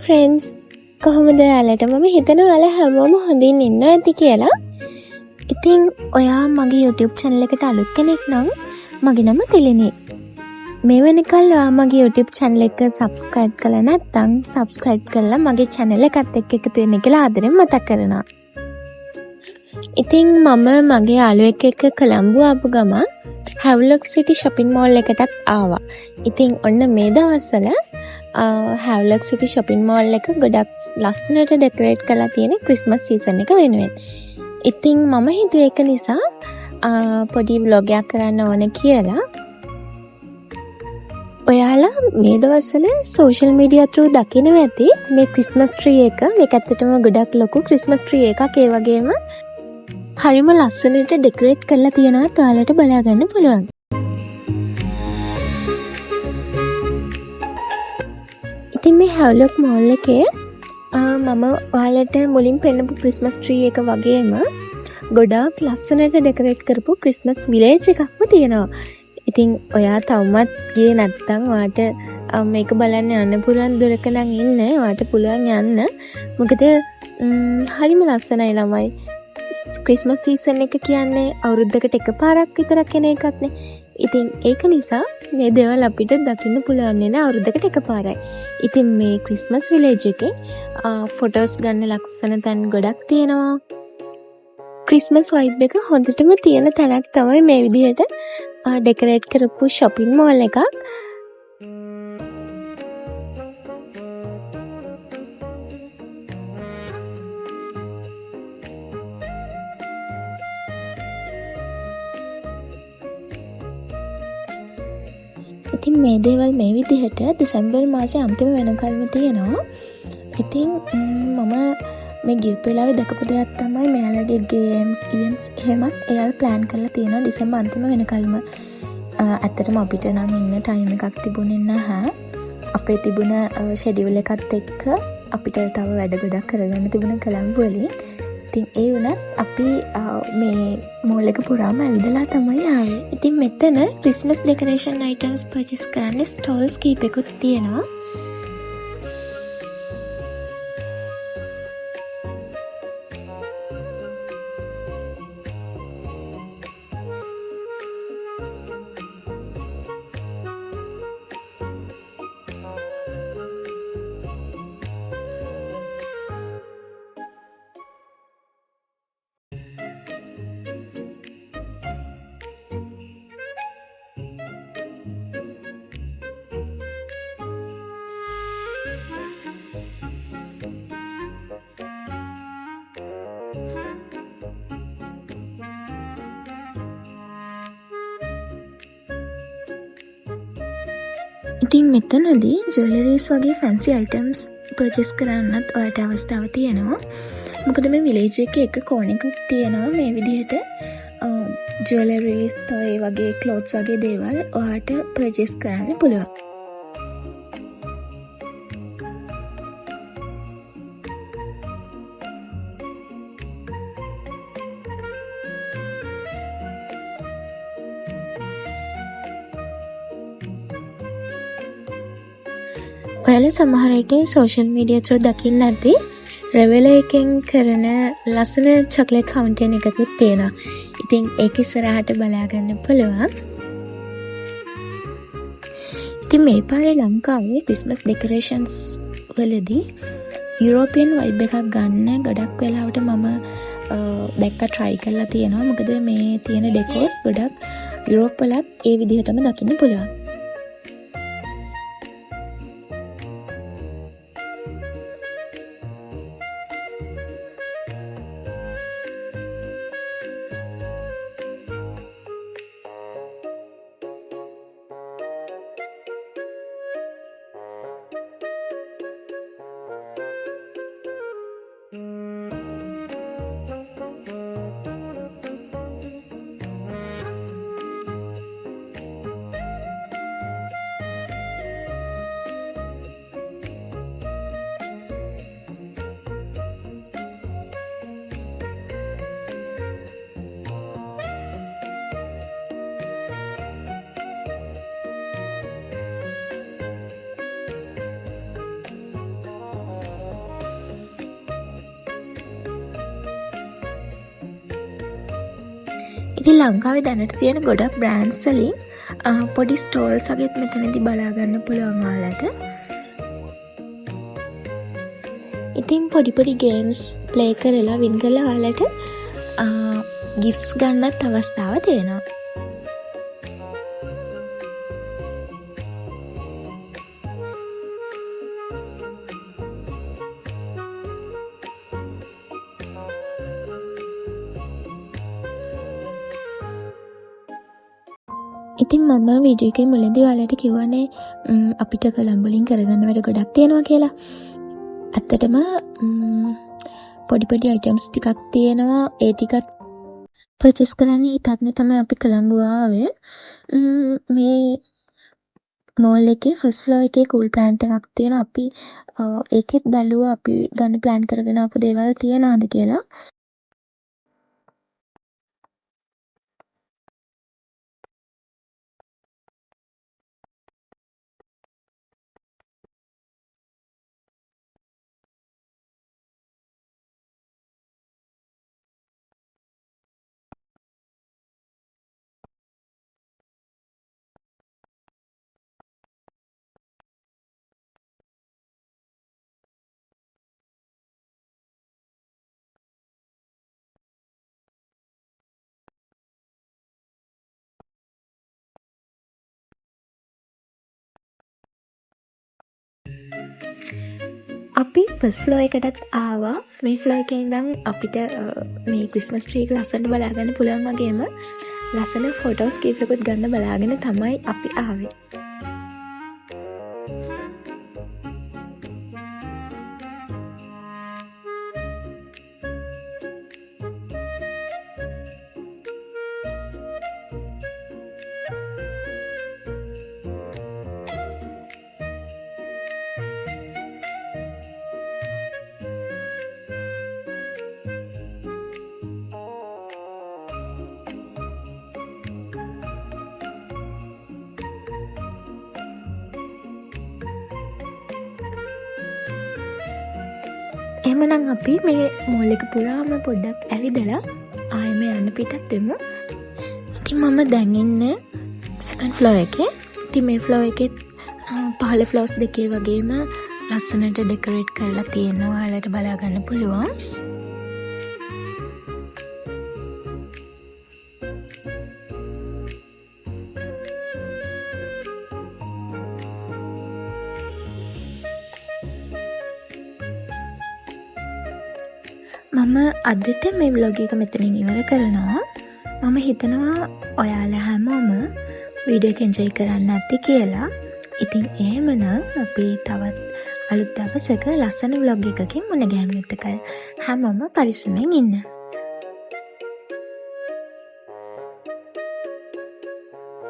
Friends, කොහොමද ඔයාලට? මම හිතනවා ඔයාලා හැමෝම හොඳින් ඉන්නවා ඇති කියලා. ඉතින් ඔයා මගේ YouTube channel එකට අලුත් කෙනෙක් නම් මගේ නම තිලිනි. මේ වෙනකල් ඔයා මගේ YouTube channel එක subscribe කරලා නැත්නම් subscribe කරලා මගේ channel එකත් එක්ක එකතු වෙන්න කියලා ආදරෙන් මතක් කරනවා. ඉතින් මම මගේ යාළුවෙක් එක්ක කොළඹ ආපු ගමන් Havelock City shopping mall එකටත් ආවා. ඉතින් ඔන්න මේ දවස්වල Havelock City shopping mall එක ගොඩක් ලස්සනට ඩෙකොරේට් කරලා තියෙන ක්‍රිස්මස් සීසන් එක වෙනුවෙන්. ඉතින් මම හිතුවේ ඒක නිසා පොඩි vlog එකක් කරන්න ඕන කියලා. ඔයාලා මේ දවස්වල social media through දකිනවා ඇති මේ ක්‍රිස්මස් tree එක. මේක ඇත්තටම ගොඩක් ලොකු ක්‍රිස්මස් tree එකක්. ඒ වගේම හරිම ලස්සනට ඩෙකොරේට් කරලා තියෙනවා. ඔයාලට බලා ගන්න පුළුවන්. ඉතින් මේ Havelock Mall එකේ මම ඔයාලට මුලින් පෙන්නපු ක්‍රිස්මස් tree එක වගේම ගොඩාක් ලස්සනට ඩෙකොරේට් කරපු ක්‍රිස්මස් විලේජ් එකක්ම තියෙනවා. ඉතින් ඔයා තවමත් ගියේ නැත්නම් ඔයාට මේක බලන්න යන්න පුළුවන් දුරක නම් ඉන්න. ඔයාට පුළුවන් යන්න. මොකද හරිම ලස්සනයි ළමයි. ක්‍රිස්මස් සීසන් එක කියන්නේ අවුරුද්දකට එකපාරක් විතරක් එන එකක්නේ. ඉතින් ඒක නිසා මේ දේවල් අපිට දකින්න පුළුවන් නේ අවුරුද්දකට එකපාරයි. ඉතින් මේ ක්‍රිස්මස් විලේජ් එකේ ෆොටෝස් ගන්න ලස්සන තැන් ගොඩක් තියෙනවා. ක්‍රිස්මස් වයිබ් එක හොඳටම තියෙන තැනක් තමයි මේ විදිහට ඩෙකොරේට් කරපු shopping mall එකක්. ඉතින් මේ දේවල් මේ විදිහට දෙසැම්බර් මාසේ අන්තිම වෙනකල්ම තියෙනවා. ඉතින් මම මේ ගියපු වෙලාවේ දැකපු දෙයක් තමයි මෙයාලගේ ගේම්ස් ඉවෙන්ට්ස් එහෙමත් එයාලා ප්ලෑන් කරලා තියෙනවා දෙසැම්බර් අන්තිම වෙනකල්ම. ඇත්තටම අපිට නම් ඉන්න ටයිම් එකක් තිබුණේ නැහැ. අපේ තිබුණ ෂෙඩියුල් එකත් එක්ක අපිට තව වැඩ ගොඩක් කරගන්න තිබුණ කොළඹ වලින්. ඉතින් ඒ වුණත් අපි මේ මෝල් එක පුරාම ඇවිදලා තමයි ආවේ. ඉතින් මෙතන ක්‍රිස්මස් ඩෙකොරේෂන් අයිටම්ස් පර්චේස් කරන්න ස්ටෝල්ස් කීපෙකුත් තියෙනවා. ඉතින් මෙතනදී ජුවලරීස් වගේ ෆැන්සි අයිටම්ස් පර්චේස් කරන්නත් ඔයාලට අවස්ථාව තියෙනවා. මොකද මේ විලේජ් එකේ එක කෝණයක තියෙනවා මේ විදිහට ජුවලරීස් toy වගේ ක්ලොත්ස් වගේ දේවල් ඔයාලට පර්චේස් කරන්න පුළුවන්. ඔයාලා සමහර විට social media through දකින්න ඇති රෙවෙල එකෙන් කරන ලස්සන chocolate fountain එකකුත් තියෙනවා. ඉතින් ඒක ඉස්සරහට බලා ගන්න පුළුවන්. ඉතින් මේ පාරේ ලංකාවේ Christmas decorations වලදී European vibe එකක් ගන්න ගොඩක් වෙලාවට මම දැක්ක try කරලා තියෙනවා. මොකද මේ තියෙන decors ගොඩක් යුරෝප් වලත් ඒ විදිහටම දකින්න පුළුවන්. ඉතින් ලංකාවේ දැනට තියෙන ගොඩක් බ්‍රෑන්ඩ්ස් වලින් පොඩි ස්ටෝල්ස් වගේත් මෙතනදී බලා ගන්න පුළුවන් ඔයාලට. ඉතින් පොඩි ගේම්ස් ප්ලේ කරලා වින් කරලා ඔයාලට ගිෆ්ට්ස් ගන්නත් අවස්ථාව තියෙනවා. ඉතින් මම වීඩියෝ එකේ මුලදී ඔයාලට කිව්වනේ අපිට කොළඹ කරගන්න වැඩ ගොඩක් තියෙනවා කියලා. ඇත්තටම පොඩි අයිටම්ස් ටිකක් තියෙනවා. ඒ ටිකත් පර්චේස් කරන්න හිතන්නේ තමයි අපි කොළඹ ආවේ. මේ මෝල් එකේ ෆස්ට් ෆ්ලෝර් එකේ කූල් ප්ලාන්ට් එකක් තියෙනවා. අපි ඒකෙත් බැලුවා අපි ගන්න ප්ලෑන් කරගෙන ආපු දේවල් තියනවාද කියලා. අපි ෆස්ට් ෆ්ලෝර් එකටත් ආවා. මේ ෆ්ලෝර් එකේ ඉඳන් අපිට මේ ක්‍රිස්මස් ට්‍රී එක ලස්සනට බලාගන්න පුළුවන් වගේම ලස්සන ෆොටෝස් කීපයකුත් ගන්න බලාගෙන තමයි අපි ආවේ. එහෙමනම් අපි මේ මෝල් එක පුරාම පොඩ්ඩක් ඇවිදලා ආයෙම යන්න පිටත් වෙමු. ඉතින් මම දැන් ඉන්නේ සෙකන්ඩ් ෆ්ලෝර් එකේ. ඉතින් මේ ෆ්ලෝර් එකේ පහළ ෆ්ලෝර්ස් දෙකේ වගේම ලස්සනට ඩෙකොරේට් කරලා තියෙනවා. ඔයාලට බලා ගන්න පුළුවන්. මම අදට මේ ව්ලොග් එක මෙතනින් ඉවර කරනවා. මම හිතනවා ඔයාලා හැමෝම වීඩියෝ එක එන්ජොයි කරන්න ඇති කියලා. ඉතින් එහෙමනම් අපි තවත් අලුත් දවසක ලස්සන ව්ලොග් එකකින් මුණ ගැහෙමු. හැමෝම පරිස්සමෙන් ඉන්න.